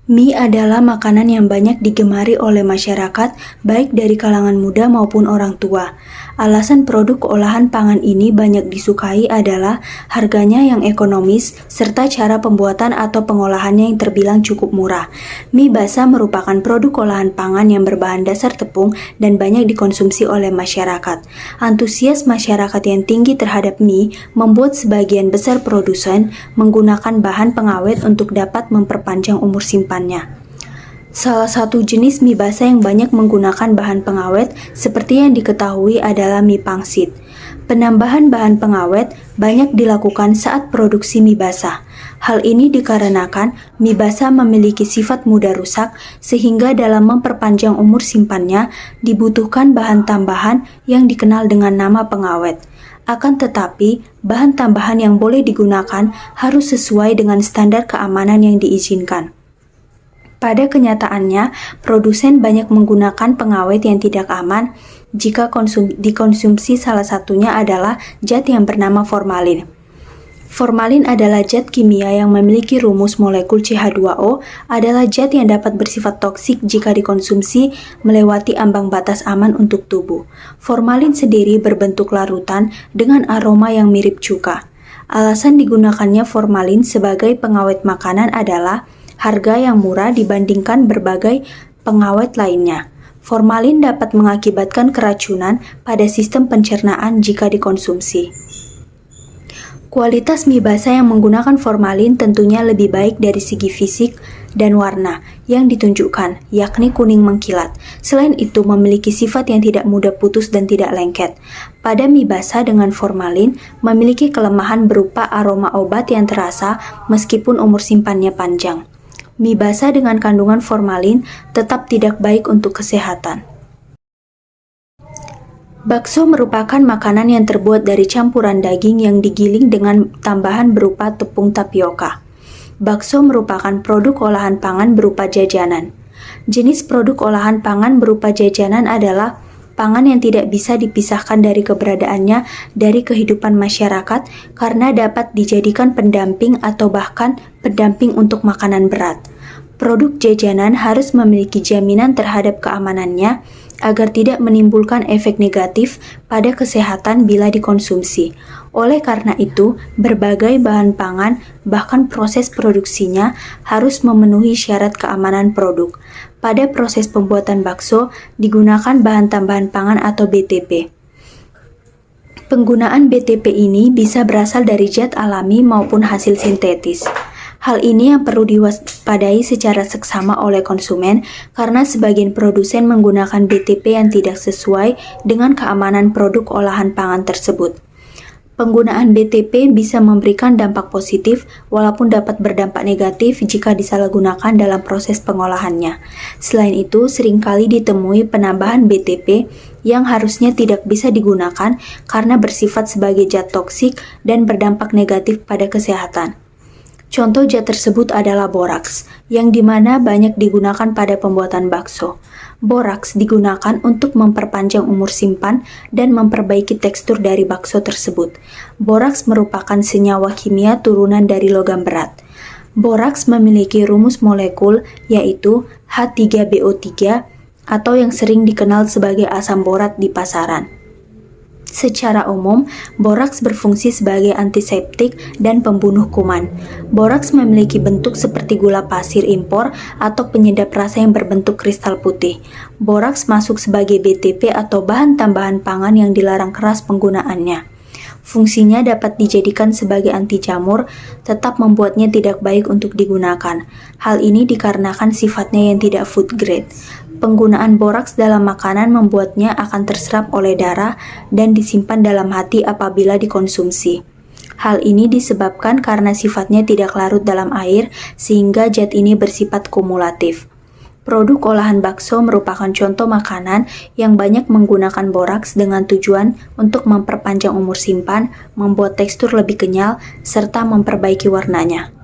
Mie adalah makanan yang banyak digemari oleh masyarakat, baik dari kalangan muda maupun orang tua. Alasan produk olahan pangan ini banyak disukai adalah harganya yang ekonomis, serta cara pembuatan atau pengolahannya yang terbilang cukup murah. Mie basah merupakan produk olahan pangan yang berbahan dasar tepung dan banyak dikonsumsi oleh masyarakat. Antusias masyarakat yang tinggi terhadap mie membuat sebagian besar produsen menggunakan bahan pengawet untuk dapat memperpanjang umur simpannya. Salah satu jenis mie basah yang banyak menggunakan bahan pengawet seperti yang diketahui adalah mie pangsit. Penambahan bahan pengawet banyak dilakukan saat produksi mie basah. Hal ini dikarenakan mie basah memiliki sifat mudah rusak sehingga dalam memperpanjang umur simpannya dibutuhkan bahan tambahan yang dikenal dengan nama pengawet. Akan tetapi, bahan tambahan yang boleh digunakan harus sesuai dengan standar keamanan yang diizinkan. Pada kenyataannya, produsen banyak menggunakan pengawet yang tidak aman jika dikonsumsi. Salah satunya adalah zat yang bernama formalin. Formalin adalah zat kimia yang memiliki rumus molekul CH2O, adalah zat yang dapat bersifat toksik jika dikonsumsi melewati ambang batas aman untuk tubuh. Formalin sendiri berbentuk larutan dengan aroma yang mirip cuka. Alasan digunakannya formalin sebagai pengawet makanan adalah harga yang murah dibandingkan berbagai pengawet lainnya. Formalin dapat mengakibatkan keracunan pada sistem pencernaan jika dikonsumsi. Kualitas mie basah yang menggunakan formalin tentunya lebih baik dari segi fisik dan warna yang ditunjukkan, yakni kuning mengkilat. Selain itu, memiliki sifat yang tidak mudah putus dan tidak lengket. Pada mie basah dengan formalin, memiliki kelemahan berupa aroma obat yang terasa meskipun umur simpannya panjang. Mie basah dengan kandungan formalin tetap tidak baik untuk kesehatan. Bakso merupakan makanan yang terbuat dari campuran daging yang digiling dengan tambahan berupa tepung tapioka. Bakso merupakan produk olahan pangan berupa jajanan. Jenis produk olahan pangan berupa jajanan adalah pangan yang tidak bisa dipisahkan dari keberadaannya dari kehidupan masyarakat karena dapat dijadikan pendamping atau bahkan pendamping untuk makanan berat. Produk jajanan harus memiliki jaminan terhadap keamanannya agar tidak menimbulkan efek negatif pada kesehatan bila dikonsumsi. Oleh karena itu, berbagai bahan pangan, bahkan proses produksinya, harus memenuhi syarat keamanan produk. Pada proses pembuatan bakso, digunakan bahan tambahan pangan atau BTP. Penggunaan BTP ini bisa berasal dari zat alami maupun hasil sintetis. Hal ini yang perlu diwaspadai secara seksama oleh konsumen karena sebagian produsen menggunakan BTP yang tidak sesuai dengan keamanan produk olahan pangan tersebut. Penggunaan BTP bisa memberikan dampak positif walaupun dapat berdampak negatif jika disalahgunakan dalam proses pengolahannya. Selain itu, seringkali ditemui penambahan BTP yang harusnya tidak bisa digunakan karena bersifat sebagai zat toksik dan berdampak negatif pada kesehatan. Contoh zat tersebut adalah boraks, yang dimana banyak digunakan pada pembuatan bakso. Boraks digunakan untuk memperpanjang umur simpan dan memperbaiki tekstur dari bakso tersebut. Boraks merupakan senyawa kimia turunan dari logam berat. Boraks memiliki rumus molekul yaitu H3BO3 atau yang sering dikenal sebagai asam borat di pasaran. Secara umum, boraks berfungsi sebagai antiseptik dan pembunuh kuman. Boraks memiliki bentuk seperti gula pasir impor atau penyedap rasa yang berbentuk kristal putih. Boraks masuk sebagai BTP atau bahan tambahan pangan yang dilarang keras penggunaannya. Fungsinya dapat dijadikan sebagai anti jamur, tetap membuatnya tidak baik untuk digunakan. Hal ini dikarenakan sifatnya yang tidak food grade. Penggunaan boraks dalam makanan membuatnya akan terserap oleh darah dan disimpan dalam hati apabila dikonsumsi. Hal ini disebabkan karena sifatnya tidak larut dalam air sehingga zat ini bersifat kumulatif. Produk olahan bakso merupakan contoh makanan yang banyak menggunakan boraks dengan tujuan untuk memperpanjang umur simpan, membuat tekstur lebih kenyal, serta memperbaiki warnanya.